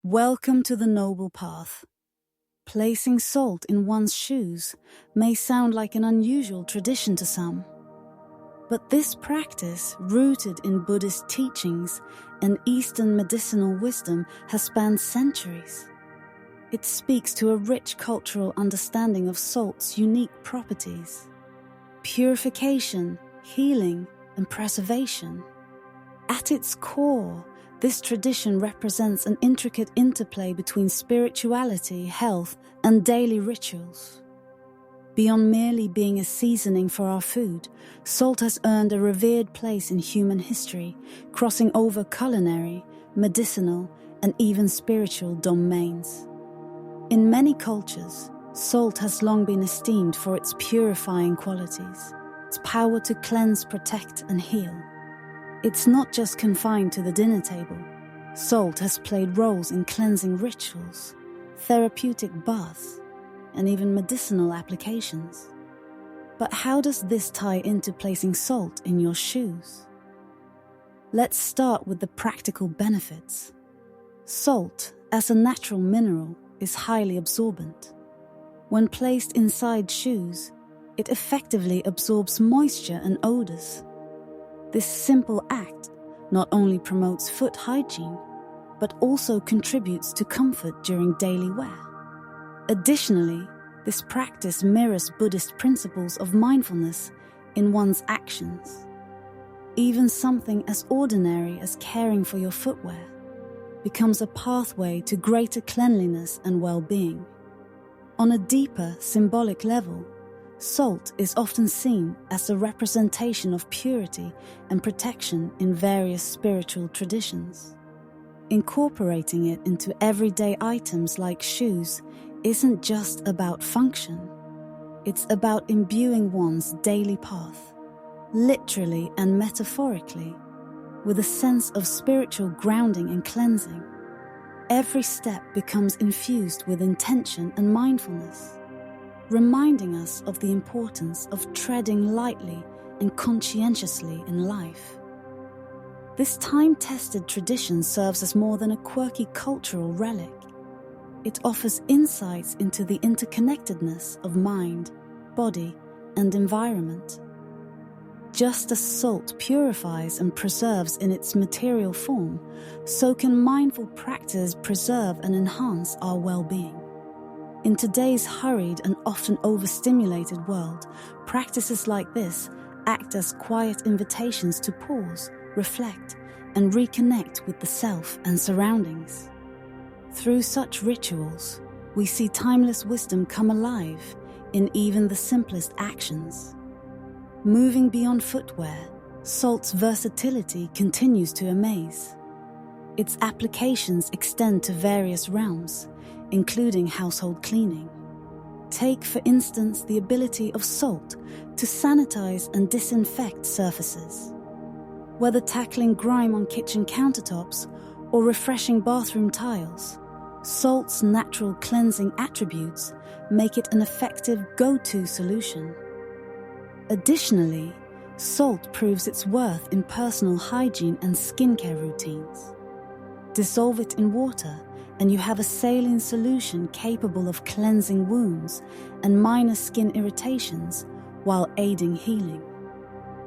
Welcome to the noble path. Placing salt in one's shoes may sound like an unusual tradition to some. But this practice, rooted in Buddhist teachings and Eastern medicinal wisdom, has spanned centuries. It speaks to a rich cultural understanding of salt's unique properties: purification, healing, and preservation. At its core, this tradition represents an intricate interplay between spirituality, health, and daily rituals. Beyond merely being a seasoning for our food, salt has earned a revered place in human history, crossing over culinary, medicinal, and even spiritual domains. In many cultures, salt has long been esteemed for its purifying qualities, its power to cleanse, protect, and heal. It's not just confined to the dinner table. Salt has played roles in cleansing rituals, therapeutic baths, and even medicinal applications. But how does this tie into placing salt in your shoes? Let's start with the practical benefits. Salt, as a natural mineral, is highly absorbent. When placed inside shoes, it effectively absorbs moisture and odors. This simple act not only promotes foot hygiene, but also contributes to comfort during daily wear. Additionally, this practice mirrors Buddhist principles of mindfulness in one's actions. Even something as ordinary as caring for your footwear becomes a pathway to greater cleanliness and well-being. On a deeper, symbolic level, salt is often seen as a representation of purity and protection in various spiritual traditions. Incorporating it into everyday items like shoes isn't just about function. It's about imbuing one's daily path, literally and metaphorically, with a sense of spiritual grounding and cleansing. Every step becomes infused with intention and mindfulness, reminding us of the importance of treading lightly and conscientiously in life. This time-tested tradition serves as more than a quirky cultural relic. It offers insights into the interconnectedness of mind, body, and environment. Just as salt purifies and preserves in its material form, so can mindful practice preserve and enhance our well-being. In today's hurried and often overstimulated world, practices like this act as quiet invitations to pause, reflect, and reconnect with the self and surroundings. Through such rituals, we see timeless wisdom come alive in even the simplest actions. Moving beyond footwear, salt's versatility continues to amaze. Its applications extend to various realms, including household cleaning. Take, for instance, the ability of salt to sanitize and disinfect surfaces. Whether tackling grime on kitchen countertops or refreshing bathroom tiles, salt's natural cleansing attributes make it an effective go-to solution. Additionally, salt proves its worth in personal hygiene and skincare routines. Dissolve it in water, and you have a saline solution capable of cleansing wounds and minor skin irritations while aiding healing.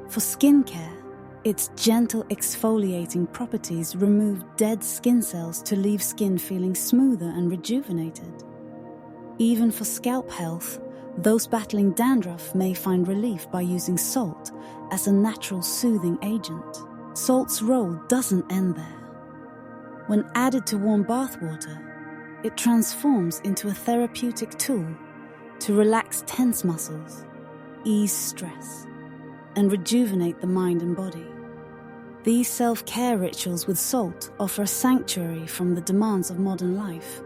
For skincare, its gentle exfoliating properties remove dead skin cells to leave skin feeling smoother and rejuvenated. Even for scalp health, those battling dandruff may find relief by using salt as a natural soothing agent. Salt's role doesn't end there. When added to warm bath water, it transforms into a therapeutic tool to relax tense muscles, ease stress, and rejuvenate the mind and body. These self-care rituals with salt offer a sanctuary from the demands of modern life.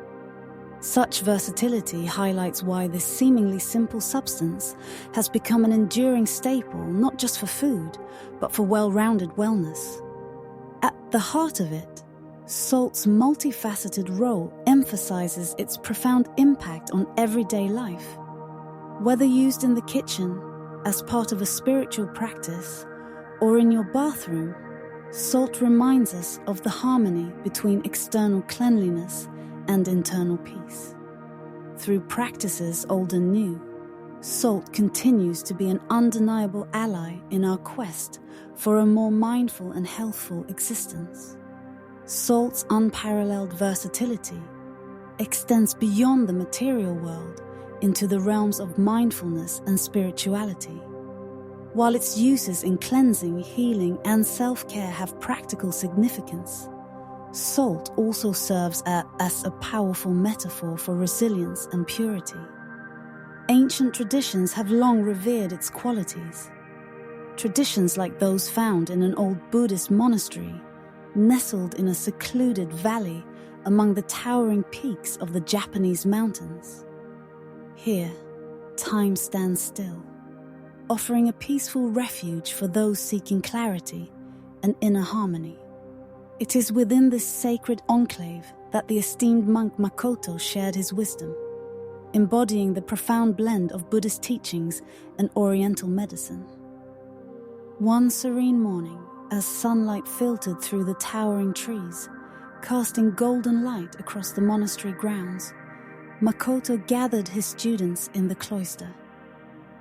Such versatility highlights why this seemingly simple substance has become an enduring staple not just for food, but for well-rounded wellness. At the heart of it, salt's multifaceted role emphasizes its profound impact on everyday life. Whether used in the kitchen, as part of a spiritual practice, or in your bathroom, salt reminds us of the harmony between external cleanliness and internal peace. Through practices old and new, salt continues to be an undeniable ally in our quest for a more mindful and healthful existence. Salt's unparalleled versatility extends beyond the material world into the realms of mindfulness and spirituality. While its uses in cleansing, healing, and self-care have practical significance, salt also serves as a powerful metaphor for resilience and purity. Ancient traditions have long revered its qualities. Traditions like those found in an old Buddhist monastery, nestled in a secluded valley among the towering peaks of the Japanese mountains. Here, time stands still, offering a peaceful refuge for those seeking clarity and inner harmony. It is within this sacred enclave that the esteemed monk Makoto shared his wisdom, embodying the profound blend of Buddhist teachings and Oriental medicine. One serene morning, as sunlight filtered through the towering trees, casting golden light across the monastery grounds, Makoto gathered his students in the cloister.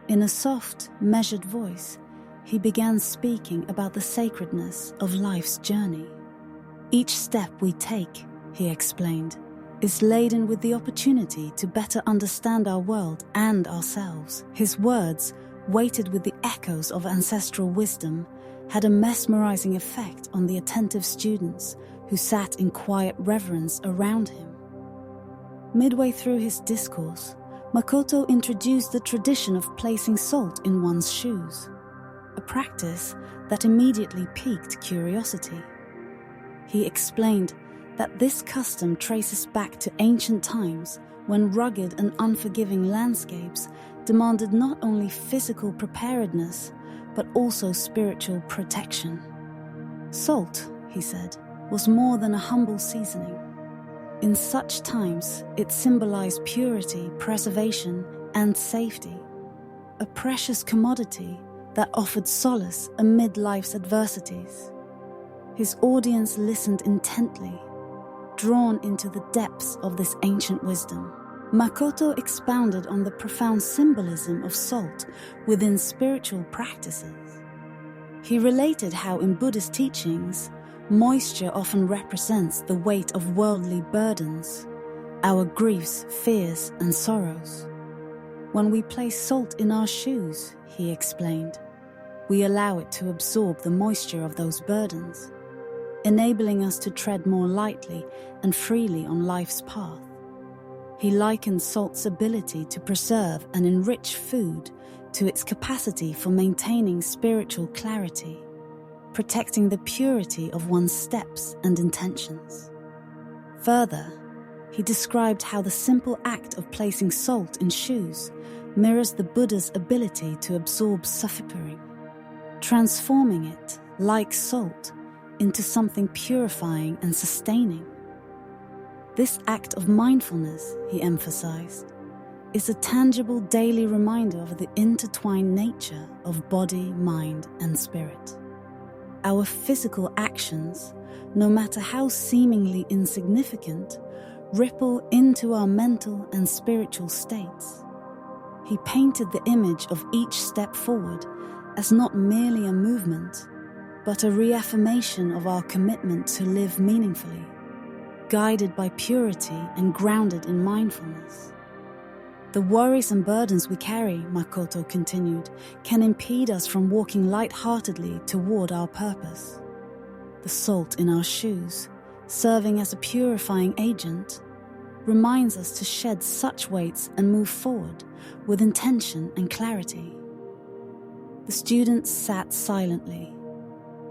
In a soft, measured voice, he began speaking about the sacredness of life's journey. Each step we take, he explained, is laden with the opportunity to better understand our world and ourselves. His words, weighted with the echoes of ancestral wisdom, had a mesmerizing effect on the attentive students who sat in quiet reverence around him. Midway through his discourse, Makoto introduced the tradition of placing salt in one's shoes, a practice that immediately piqued curiosity. He explained that this custom traces back to ancient times when rugged and unforgiving landscapes demanded not only physical preparedness, but also spiritual protection. Salt, he said, was more than a humble seasoning. In such times, it symbolized purity, preservation, and safety, a precious commodity that offered solace amid life's adversities. His audience listened intently, drawn into the depths of this ancient wisdom. Makoto expounded on the profound symbolism of salt within spiritual practices. He related how in Buddhist teachings, moisture often represents the weight of worldly burdens, our griefs, fears, and sorrows. When we place salt in our shoes, he explained, we allow it to absorb the moisture of those burdens, enabling us to tread more lightly and freely on life's path. He likened salt's ability to preserve and enrich food to its capacity for maintaining spiritual clarity, protecting the purity of one's steps and intentions. Further, he described how the simple act of placing salt in shoes mirrors the Buddha's ability to absorb suffering, transforming it, like salt, into something purifying and sustaining. This act of mindfulness, he emphasized, is a tangible daily reminder of the intertwined nature of body, mind, and spirit. Our physical actions, no matter how seemingly insignificant, ripple into our mental and spiritual states. He painted the image of each step forward as not merely a movement, but a reaffirmation of our commitment to live meaningfully, guided by purity and grounded in mindfulness. The worries and burdens we carry, Makoto continued, can impede us from walking light-heartedly toward our purpose. The salt in our shoes, serving as a purifying agent, reminds us to shed such weights and move forward with intention and clarity. The students sat silently,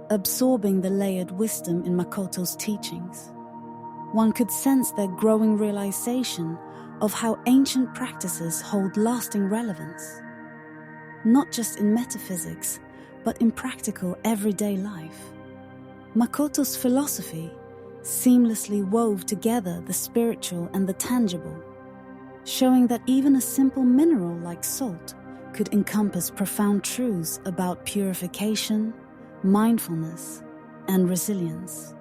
absorbing the layered wisdom in Makoto's teachings. One could sense their growing realization of how ancient practices hold lasting relevance, not just in metaphysics, but in practical everyday life. Makoto's philosophy seamlessly wove together the spiritual and the tangible, showing that even a simple mineral like salt could encompass profound truths about purification, mindfulness, and resilience.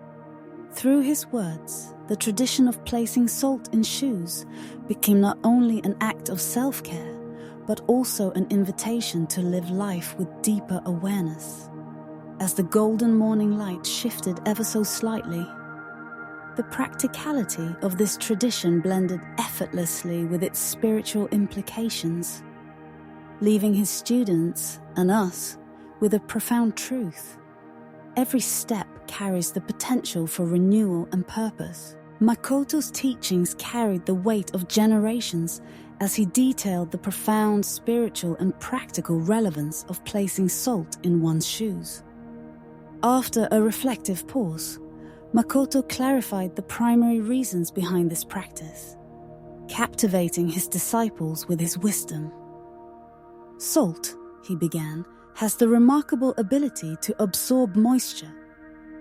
Through his words, the tradition of placing salt in shoes became not only an act of self-care, but also an invitation to live life with deeper awareness. As the golden morning light shifted ever so slightly, the practicality of this tradition blended effortlessly with its spiritual implications, leaving his students and us with a profound truth. Every step carries the potential for renewal and purpose. Makoto's teachings carried the weight of generations as he detailed the profound spiritual and practical relevance of placing salt in one's shoes. After a reflective pause, Makoto clarified the primary reasons behind this practice, captivating his disciples with his wisdom. Salt, he began, has the remarkable ability to absorb moisture,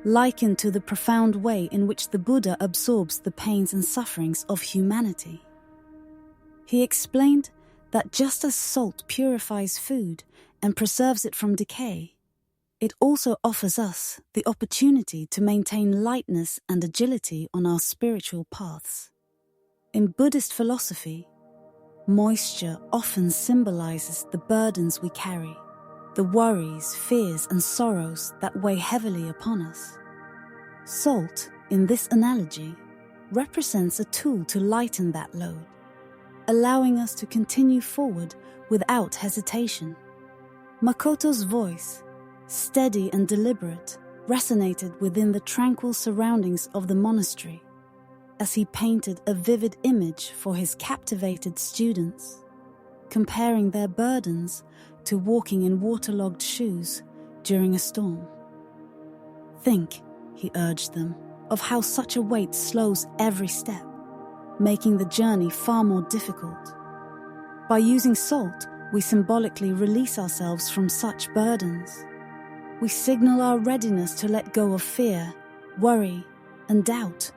likened to the profound way in which the Buddha absorbs the pains and sufferings of humanity. He explained that just as salt purifies food and preserves it from decay, it also offers us the opportunity to maintain lightness and agility on our spiritual paths. In Buddhist philosophy, moisture often symbolizes the burdens we carry, the worries, fears, and sorrows that weigh heavily upon us. Salt, in this analogy, represents a tool to lighten that load, allowing us to continue forward without hesitation. Makoto's voice, steady and deliberate, resonated within the tranquil surroundings of the monastery as he painted a vivid image for his captivated students, comparing their burdens to walking in waterlogged shoes during a storm. Think, he urged them, of how such a weight slows every step, making the journey far more difficult. By using salt, we symbolically release ourselves from such burdens. We signal our readiness to let go of fear, worry, and doubt,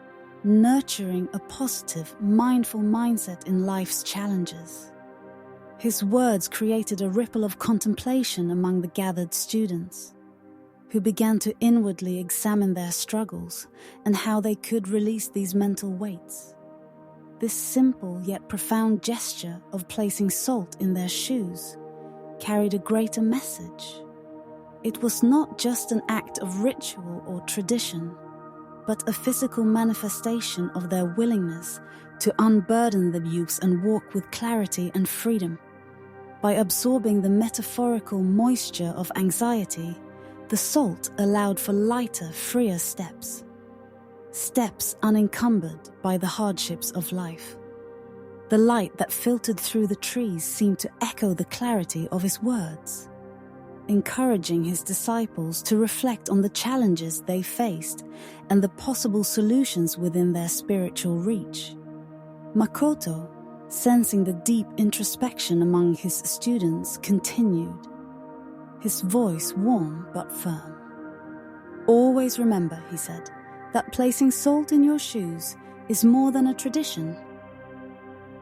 nurturing a positive, mindful mindset in life's challenges. His words created a ripple of contemplation among the gathered students, who began to inwardly examine their struggles and how they could release these mental weights. This simple yet profound gesture of placing salt in their shoes carried a greater message. It was not just an act of ritual or tradition, but a physical manifestation of their willingness to unburden the youths and walk with clarity and freedom. By absorbing the metaphorical moisture of anxiety, the salt allowed for lighter, freer steps. Steps unencumbered by the hardships of life. The light that filtered through the trees seemed to echo the clarity of his words, encouraging his disciples to reflect on the challenges they faced and the possible solutions within their spiritual reach. Makoto, sensing the deep introspection among his students, continued, his voice warm but firm. Always remember, he said, that placing salt in your shoes is more than a tradition.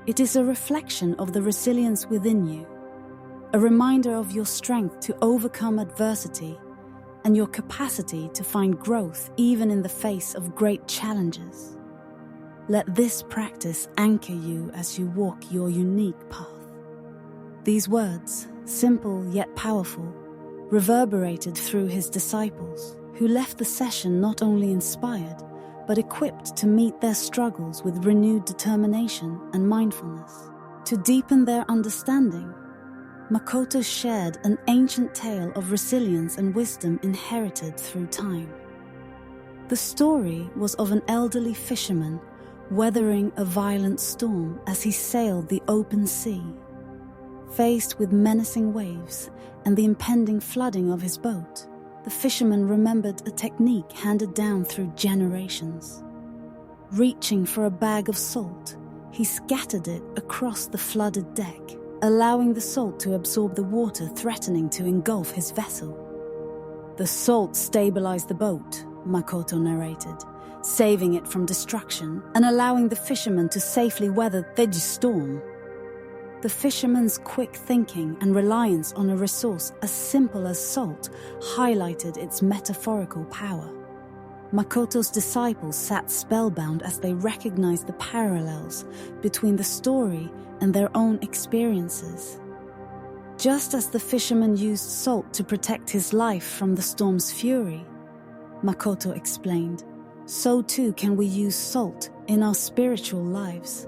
It is a reflection of the resilience within you, a reminder of your strength to overcome adversity and your capacity to find growth even in the face of great challenges. Let this practice anchor you as you walk your unique path. These words, simple yet powerful, reverberated through his disciples, who left the session not only inspired, but equipped to meet their struggles with renewed determination and mindfulness. To deepen their understanding, Makoto shared an ancient tale of resilience and wisdom inherited through time. The story was of an elderly fisherman weathering a violent storm as he sailed the open sea. Faced with menacing waves and the impending flooding of his boat, the fisherman remembered a technique handed down through generations. Reaching for a bag of salt, he scattered it across the flooded deck, allowing the salt to absorb the water threatening to engulf his vessel. The salt stabilized the boat, Makoto narrated, saving it from destruction and allowing the fisherman to safely weather the storm. The fisherman's quick thinking and reliance on a resource as simple as salt highlighted its metaphorical power. Makoto's disciples sat spellbound as they recognized the parallels between the story and their own experiences. Just as the fisherman used salt to protect his life from the storm's fury, Makoto explained, so too can we use salt in our spiritual lives.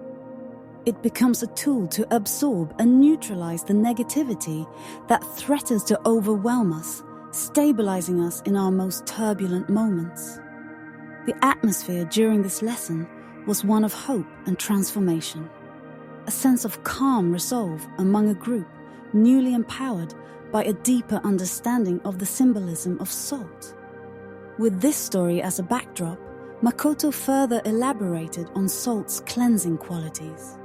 It becomes a tool to absorb and neutralize the negativity that threatens to overwhelm us, stabilizing us in our most turbulent moments. The atmosphere during this lesson was one of hope and transformation. A sense of calm resolve among a group newly empowered by a deeper understanding of the symbolism of salt. With this story as a backdrop, Makoto further elaborated on salt's cleansing qualities.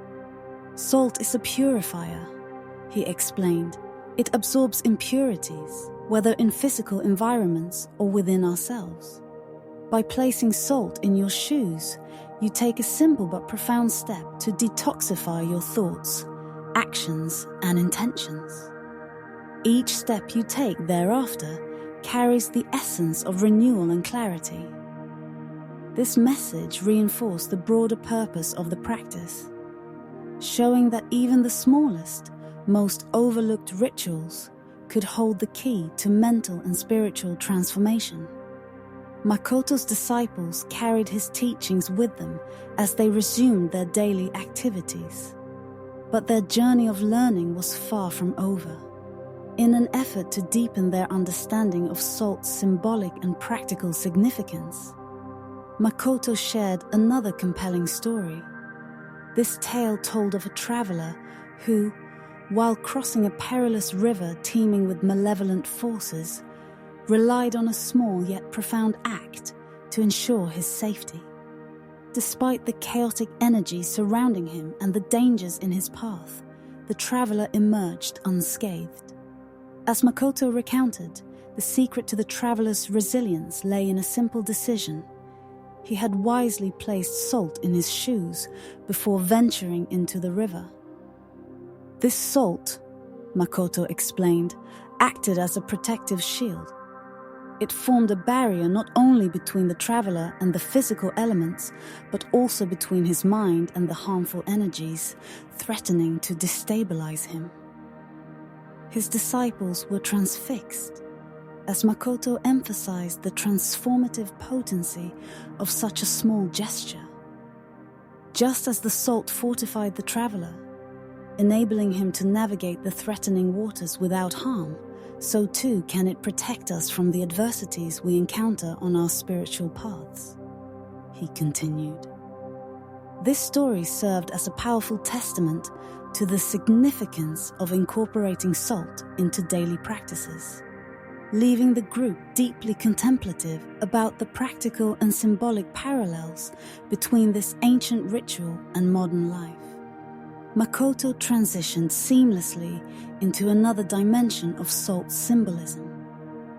Salt is a purifier, he explained. It absorbs impurities, whether in physical environments or within ourselves. By placing salt in your shoes, you take a simple but profound step to detoxify your thoughts, actions, and intentions. Each step you take thereafter carries the essence of renewal and clarity. This message reinforced the broader purpose of the practice, showing that even the smallest, most overlooked rituals could hold the key to mental and spiritual transformation. Makoto's disciples carried his teachings with them as they resumed their daily activities. But their journey of learning was far from over. In an effort to deepen their understanding of salt's symbolic and practical significance, Makoto shared another compelling story. This tale told of a traveler who, while crossing a perilous river teeming with malevolent forces, relied on a small yet profound act to ensure his safety. Despite the chaotic energy surrounding him and the dangers in his path, the traveler emerged unscathed. As Makoto recounted, the secret to the traveler's resilience lay in a simple decision. He had wisely placed salt in his shoes before venturing into the river. This salt, Makoto explained, acted as a protective shield. It formed a barrier not only between the traveler and the physical elements, but also between his mind and the harmful energies threatening to destabilize him. His disciples were transfixed, as Makoto emphasized the transformative potency of such a small gesture. Just as the salt fortified the traveler, enabling him to navigate the threatening waters without harm, so too can it protect us from the adversities we encounter on our spiritual paths, he continued. This story served as a powerful testament to the significance of incorporating salt into daily practices, leaving the group deeply contemplative about the practical and symbolic parallels between this ancient ritual and modern life. Makoto transitioned seamlessly into another dimension of salt's symbolism,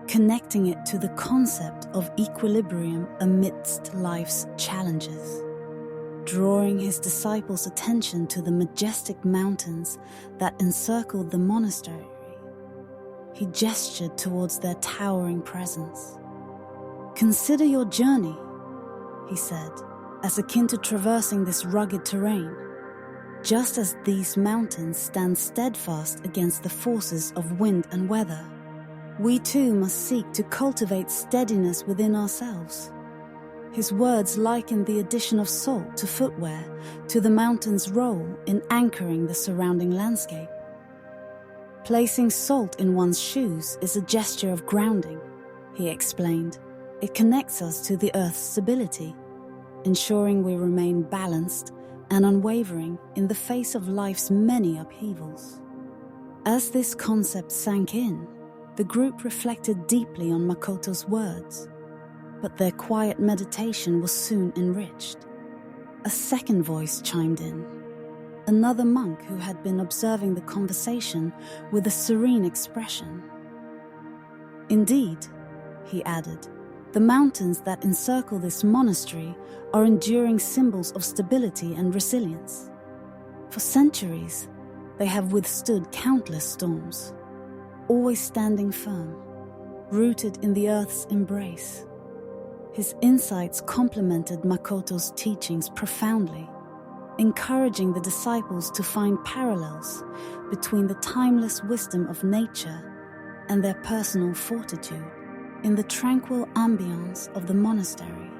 connecting it to the concept of equilibrium amidst life's challenges. Drawing his disciples' attention to the majestic mountains that encircled the monastery, he gestured towards their towering presence. "Consider your journey," he said, as akin to traversing this rugged terrain. Just as these mountains stand steadfast against the forces of wind and weather, we too must seek to cultivate steadiness within ourselves. His words likened the addition of salt to footwear to the mountain's role in anchoring the surrounding landscape. Placing salt in one's shoes is a gesture of grounding, he explained. It connects us to the earth's stability, ensuring we remain balanced and unwavering in the face of life's many upheavals. As this concept sank in, the group reflected deeply on Makoto's words, but their quiet meditation was soon enriched. A second voice chimed in, another monk who had been observing the conversation with a serene expression. "Indeed," he added, "the mountains that encircle this monastery are enduring symbols of stability and resilience. For centuries, they have withstood countless storms, always standing firm, rooted in the earth's embrace. His insights complemented Makoto's teachings profoundly, encouraging the disciples to find parallels between the timeless wisdom of nature and their personal fortitude in the tranquil ambience of the monastery.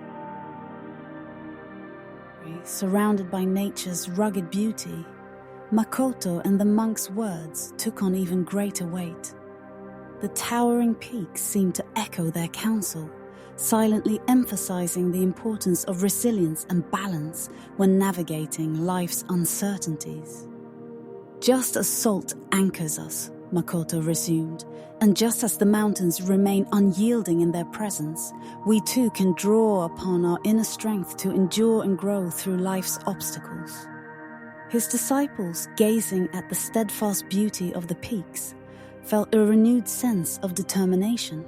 Surrounded by nature's rugged beauty, Makoto and the monk's words took on even greater weight. The towering peaks seemed to echo their counsel, silently emphasizing the importance of resilience and balance when navigating life's uncertainties. Just as salt anchors us, Makoto resumed, and just as the mountains remain unyielding in their presence, we too can draw upon our inner strength to endure and grow through life's obstacles. His disciples, gazing at the steadfast beauty of the peaks, felt a renewed sense of determination.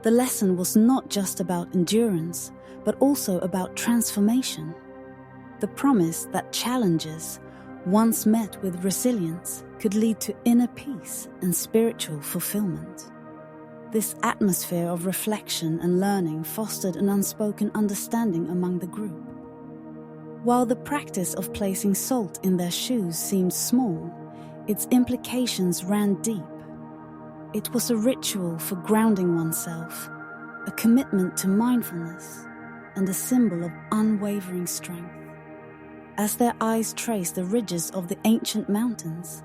The lesson was not just about endurance, but also about transformation. The promise that challenges, once met with resilience, could lead to inner peace and spiritual fulfillment. This atmosphere of reflection and learning fostered an unspoken understanding among the group. While the practice of placing salt in their shoes seemed small, its implications ran deep. It was a ritual for grounding oneself, a commitment to mindfulness, and a symbol of unwavering strength. As their eyes traced the ridges of the ancient mountains,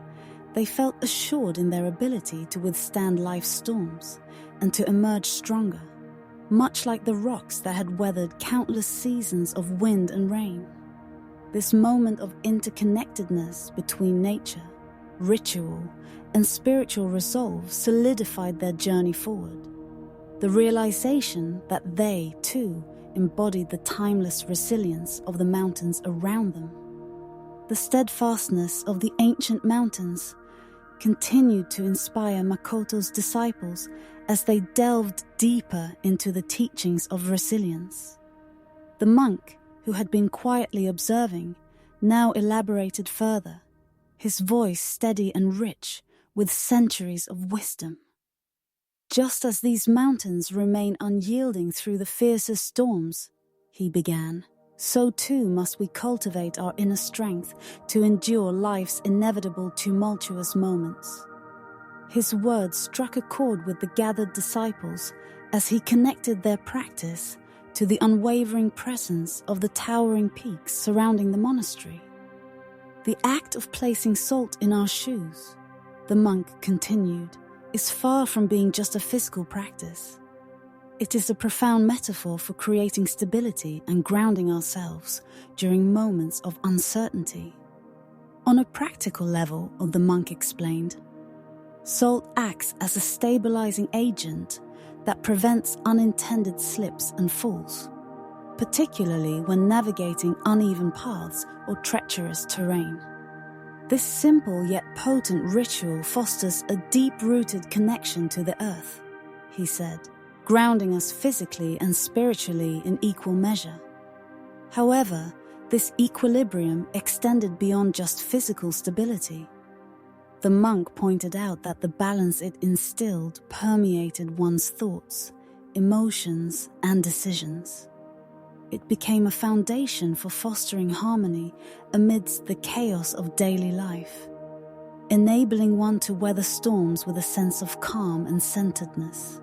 they felt assured in their ability to withstand life's storms and to emerge stronger, much like the rocks that had weathered countless seasons of wind and rain. This moment of interconnectedness between nature, ritual, and spiritual resolve solidified their journey forward. The realization that they, too, embodied the timeless resilience of the mountains around them. The steadfastness of the ancient mountains continued to inspire Makoto's disciples as they delved deeper into the teachings of resilience. The monk, who had been quietly observing, now elaborated further, his voice steady and rich with centuries of wisdom. Just as these mountains remain unyielding through the fiercest storms, he began, so too must we cultivate our inner strength to endure life's inevitable tumultuous moments. His words struck a chord with the gathered disciples as he connected their practice to the unwavering presence of the towering peaks surrounding the monastery. The act of placing salt in our shoes, the monk continued, is far from being just a physical practice. It is a profound metaphor for creating stability and grounding ourselves during moments of uncertainty. On a practical level, the monk explained, salt acts as a stabilizing agent that prevents unintended slips and falls, particularly when navigating uneven paths or treacherous terrain. This simple yet potent ritual fosters a deep-rooted connection to the earth, he said, grounding us physically and spiritually in equal measure. However, this equilibrium extended beyond just physical stability. The monk pointed out that the balance it instilled permeated one's thoughts, emotions, and decisions. It became a foundation for fostering harmony amidst the chaos of daily life, enabling one to weather storms with a sense of calm and centeredness.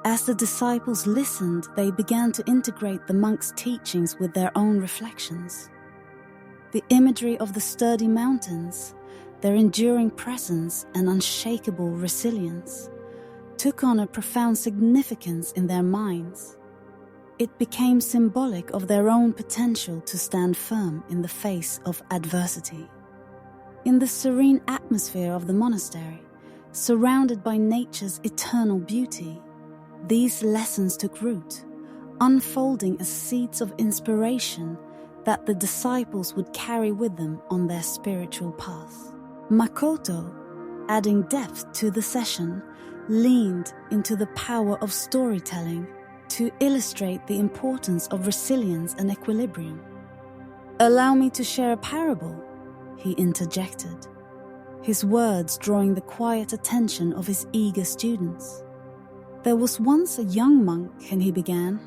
As the disciples listened, they began to integrate the monk's teachings with their own reflections. The imagery of the sturdy mountains, their enduring presence and unshakable resilience, took on a profound significance in their minds. It became symbolic of their own potential to stand firm in the face of adversity. In the serene atmosphere of the monastery, surrounded by nature's eternal beauty, these lessons took root, unfolding as seeds of inspiration that the disciples would carry with them on their spiritual path. Makoto, adding depth to the session, leaned into the power of storytelling to illustrate the importance of resilience and equilibrium. "Allow me to share a parable," he interjected, his words drawing the quiet attention of his eager students. "There was once a young monk," and he began,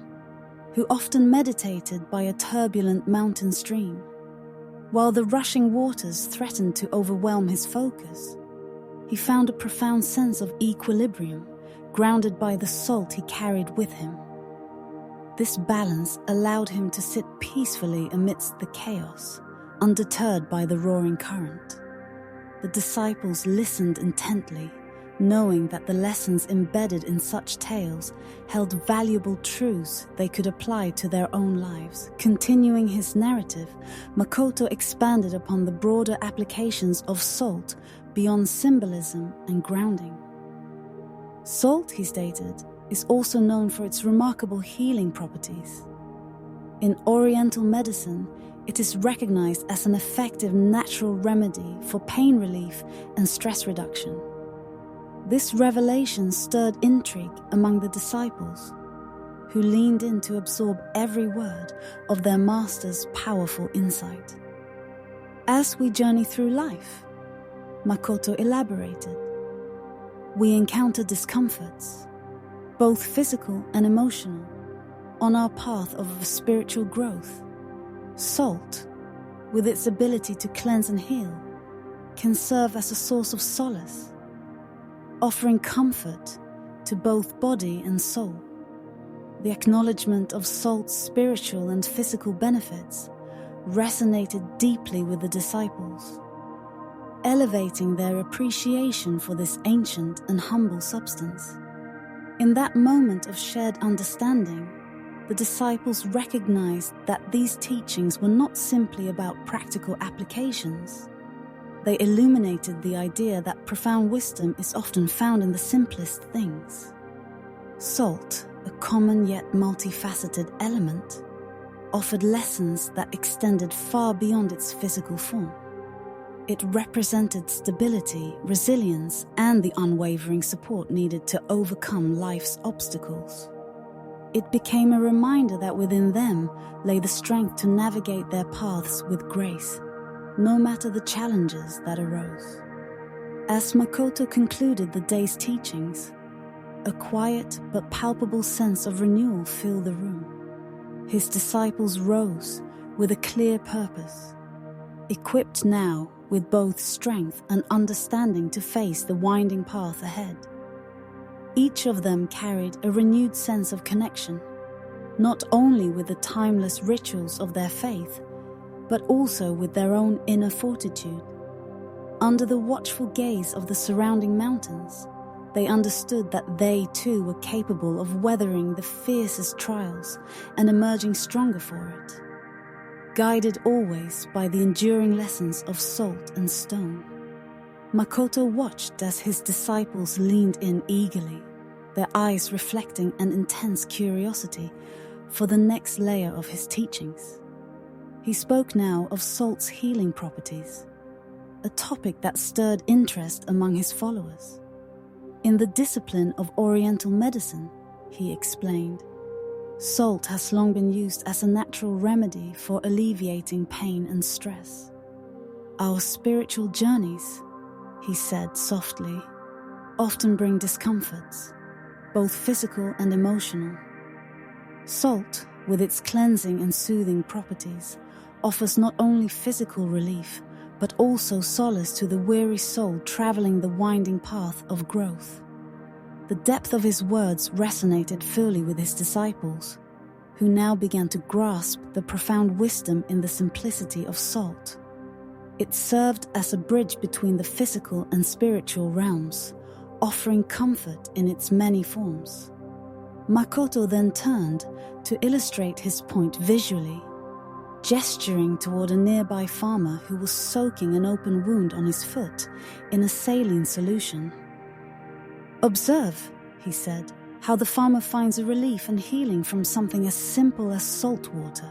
who often meditated by a turbulent mountain stream. While the rushing waters threatened to overwhelm his focus, he found a profound sense of equilibrium, grounded by the salt he carried with him. This balance allowed him to sit peacefully amidst the chaos, undeterred by the roaring current. The disciples listened intently, knowing that the lessons embedded in such tales held valuable truths they could apply to their own lives. Continuing his narrative, Makoto expanded upon the broader applications of salt beyond symbolism and grounding. Salt, he stated, is also known for its remarkable healing properties. In Oriental medicine, it is recognized as an effective natural remedy for pain relief and stress reduction. This revelation stirred intrigue among the disciples, who leaned in to absorb every word of their master's powerful insight. As we journey through life, Makoto elaborated, we encounter discomforts, both physical and emotional, on our path of spiritual growth. Salt, with its ability to cleanse and heal, can serve as a source of solace, offering comfort to both body and soul. The acknowledgement of salt's spiritual and physical benefits resonated deeply with the disciples, elevating their appreciation for this ancient and humble substance. In that moment of shared understanding, the disciples recognized that these teachings were not simply about practical applications. They illuminated the idea that profound wisdom is often found in the simplest things. Salt, a common yet multifaceted element, offered lessons that extended far beyond its physical form. It represented stability, resilience, and the unwavering support needed to overcome life's obstacles. It became a reminder that within them lay the strength to navigate their paths with grace, no matter the challenges that arose. As Makoto concluded the day's teachings, a quiet but palpable sense of renewal filled the room. His disciples rose with a clear purpose, equipped now with both strength and understanding to face the winding path ahead. Each of them carried a renewed sense of connection, not only with the timeless rituals of their faith, but also with their own inner fortitude. Under the watchful gaze of the surrounding mountains, they understood that they too were capable of weathering the fiercest trials and emerging stronger for it, guided always by the enduring lessons of salt and stone. Makoto watched as his disciples leaned in eagerly, their eyes reflecting an intense curiosity for the next layer of his teachings. He spoke now of salt's healing properties, a topic that stirred interest among his followers. In the discipline of Oriental medicine, he explained, salt has long been used as a natural remedy for alleviating pain and stress. Our spiritual journeys, he said softly, often bring discomforts, both physical and emotional. Salt, with its cleansing and soothing properties, offers not only physical relief, but also solace to the weary soul traveling the winding path of growth. The depth of his words resonated fully with his disciples, who now began to grasp the profound wisdom in the simplicity of salt. It served as a bridge between the physical and spiritual realms, offering comfort in its many forms. Makoto then turned to illustrate his point visually, gesturing toward a nearby farmer who was soaking an open wound on his foot in a saline solution. Observe, he said, how the farmer finds a relief and healing from something as simple as salt water.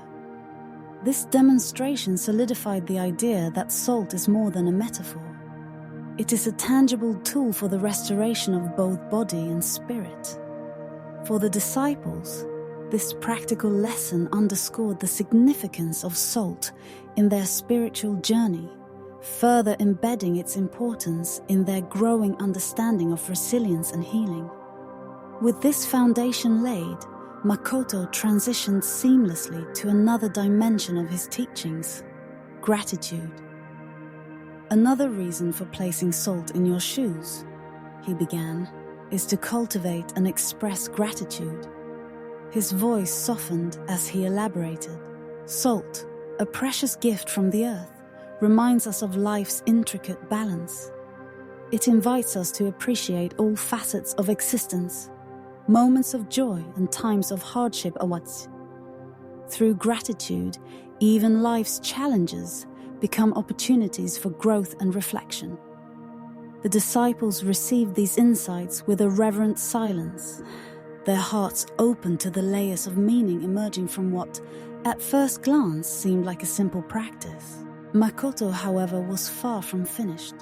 This demonstration solidified the idea that salt is more than a metaphor. It is a tangible tool for the restoration of both body and spirit. For the disciples, this practical lesson underscored the significance of salt in their spiritual journey, further embedding its importance in their growing understanding of resilience and healing. With this foundation laid, Makoto transitioned seamlessly to another dimension of his teachings: gratitude. "Another reason for placing salt in your shoes," he began, "is to cultivate and express gratitude." His voice softened as he elaborated. "Salt, a precious gift from the earth, reminds us of life's intricate balance. It invites us to appreciate all facets of existence. Moments of joy and times of hardship are what's. Through gratitude, even life's challenges become opportunities for growth and reflection." The disciples received these insights with a reverent silence, their hearts open to the layers of meaning emerging from what, at first glance, seemed like a simple practice. Makoto, however, was far from finished.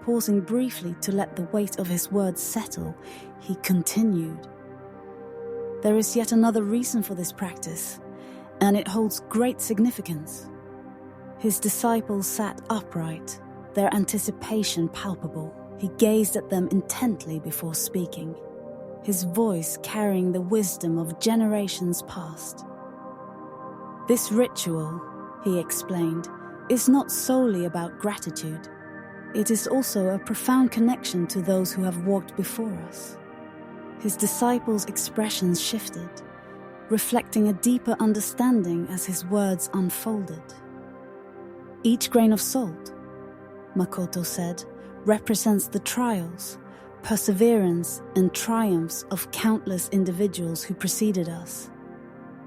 Pausing briefly to let the weight of his words settle, he continued. "There is yet another reason for this practice, and it holds great significance." His disciples sat upright, their anticipation palpable. He gazed at them intently before speaking, his voice carrying the wisdom of generations past. "This ritual," he explained, "is not solely about gratitude. It is also a profound connection to those who have walked before us." His disciples' expressions shifted, reflecting a deeper understanding as his words unfolded. "Each grain of salt," Makoto said, "represents the trials, perseverance, and triumphs of countless individuals who preceded us.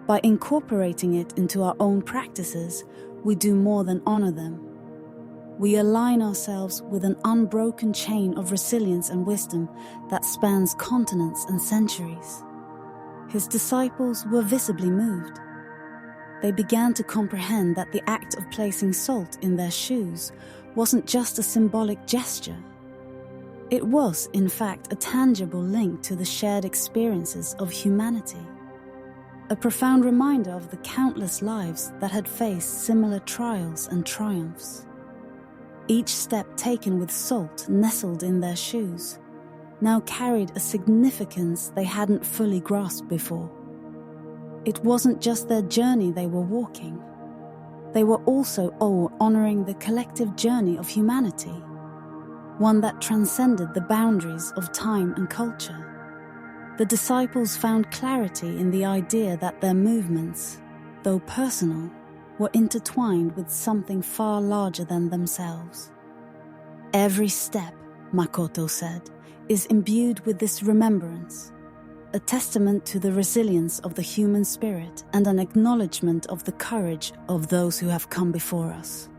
By incorporating it into our own practices, we do more than honor them. We align ourselves with an unbroken chain of resilience and wisdom that spans continents and centuries." His disciples were visibly moved. They began to comprehend that the act of placing salt in their shoes wasn't just a symbolic gesture. It was, in fact, a tangible link to the shared experiences of humanity. A profound reminder of the countless lives that had faced similar trials and triumphs. Each step taken with salt nestled in their shoes now carried a significance they hadn't fully grasped before. It wasn't just their journey they were walking. They were also all honoring the collective journey of humanity, one that transcended the boundaries of time and culture. The disciples found clarity in the idea that their movements, though personal, were intertwined with something far larger than themselves. "Every step," Makoto said, "is imbued with this remembrance, a testament to the resilience of the human spirit and an acknowledgement of the courage of those who have come before us."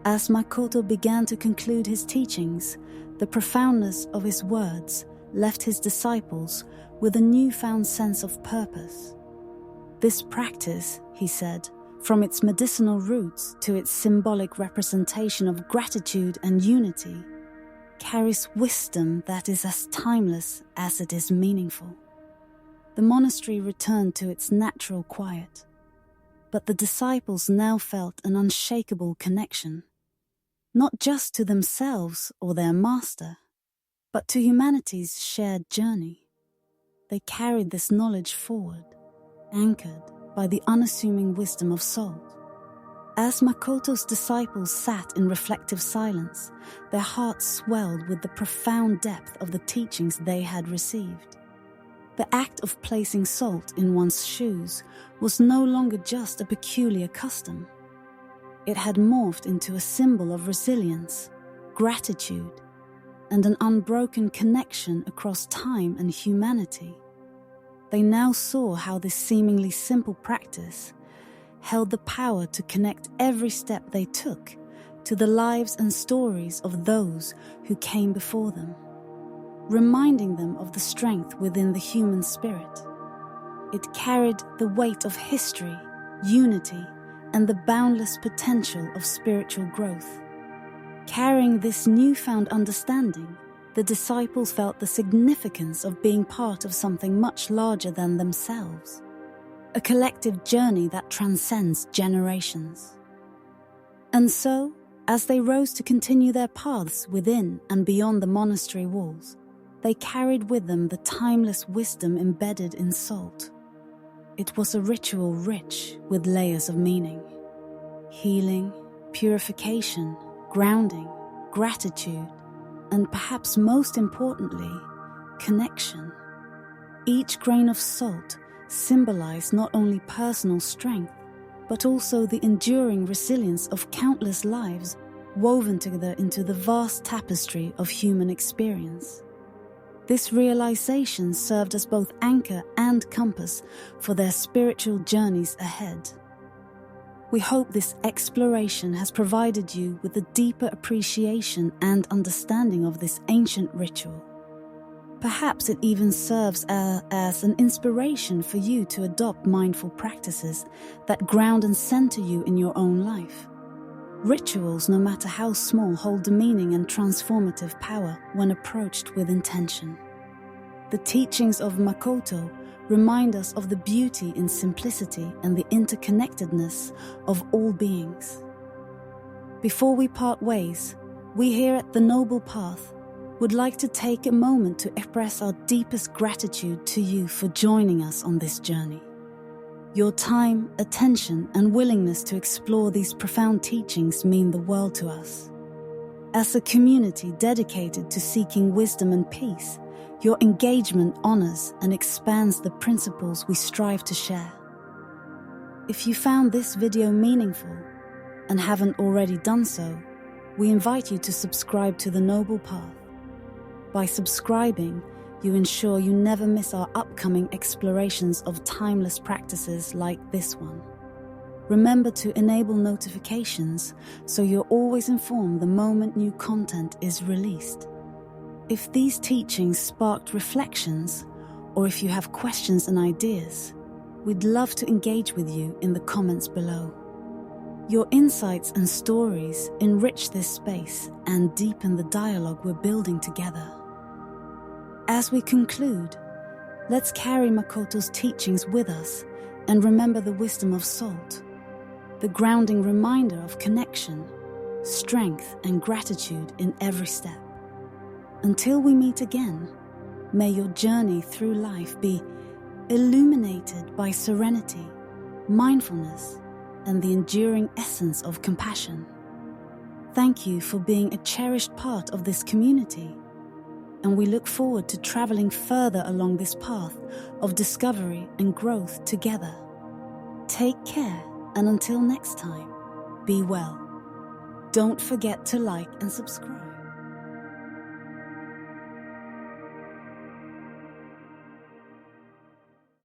As Makoto began to conclude his teachings, the profoundness of his words left his disciples with a newfound sense of purpose. "This practice," he said, "from its medicinal roots to its symbolic representation of gratitude and unity, carries wisdom that is as timeless as it is meaningful." The monastery returned to its natural quiet, but the disciples now felt an unshakable connection, not just to themselves or their master, but to humanity's shared journey. They carried this knowledge forward, anchored by the unassuming wisdom of salt. As Makoto's disciples sat in reflective silence, their hearts swelled with the profound depth of the teachings they had received. The act of placing salt in one's shoes was no longer just a peculiar custom. It had morphed into a symbol of resilience, gratitude, and an unbroken connection across time and humanity. They now saw how this seemingly simple practice held the power to connect every step they took to the lives and stories of those who came before them, reminding them of the strength within the human spirit. It carried the weight of history, unity, and the boundless potential of spiritual growth. Carrying this newfound understanding, the disciples felt the significance of being part of something much larger than themselves, a collective journey that transcends generations. And so, as they rose to continue their paths within and beyond the monastery walls, They carried with them the timeless wisdom embedded in salt. It was a ritual rich with layers of meaning. Healing, purification, grounding, gratitude, and perhaps most importantly, connection. Each grain of salt symbolized not only personal strength, but also the enduring resilience of countless lives woven together into the vast tapestry of human experience. This realization served as both anchor and compass for their spiritual journeys ahead. We hope this exploration has provided you with a deeper appreciation and understanding of this ancient ritual. Perhaps it even serves as an inspiration for you to adopt mindful practices that ground and center you in your own life. Rituals, no matter how small, hold the meaning and transformative power when approached with intention. The teachings of Makoto remind us of the beauty in simplicity and the interconnectedness of all beings. Before we part ways, we here at The Noble Path would like to take a moment to express our deepest gratitude to you for joining us on this journey. Your time, attention, and willingness to explore these profound teachings mean the world to us. As a community dedicated to seeking wisdom and peace, your engagement honors and expands the principles we strive to share. If you found this video meaningful and haven't already done so, we invite you to subscribe to The Noble Path. By subscribing, you ensure you never miss our upcoming explorations of timeless practices like this one. Remember to enable notifications so you're always informed the moment new content is released. If these teachings sparked reflections, or if you have questions and ideas, we'd love to engage with you in the comments below. Your insights and stories enrich this space and deepen the dialogue we're building together. As we conclude, let's carry Makoto's teachings with us and remember the wisdom of salt, the grounding reminder of connection, strength, and gratitude in every step. Until we meet again, may your journey through life be illuminated by serenity, mindfulness, and the enduring essence of compassion. Thank you for being a cherished part of this community, and we look forward to traveling further along this path of discovery and growth together. Take care, and until next time, be well. Don't forget to like and subscribe.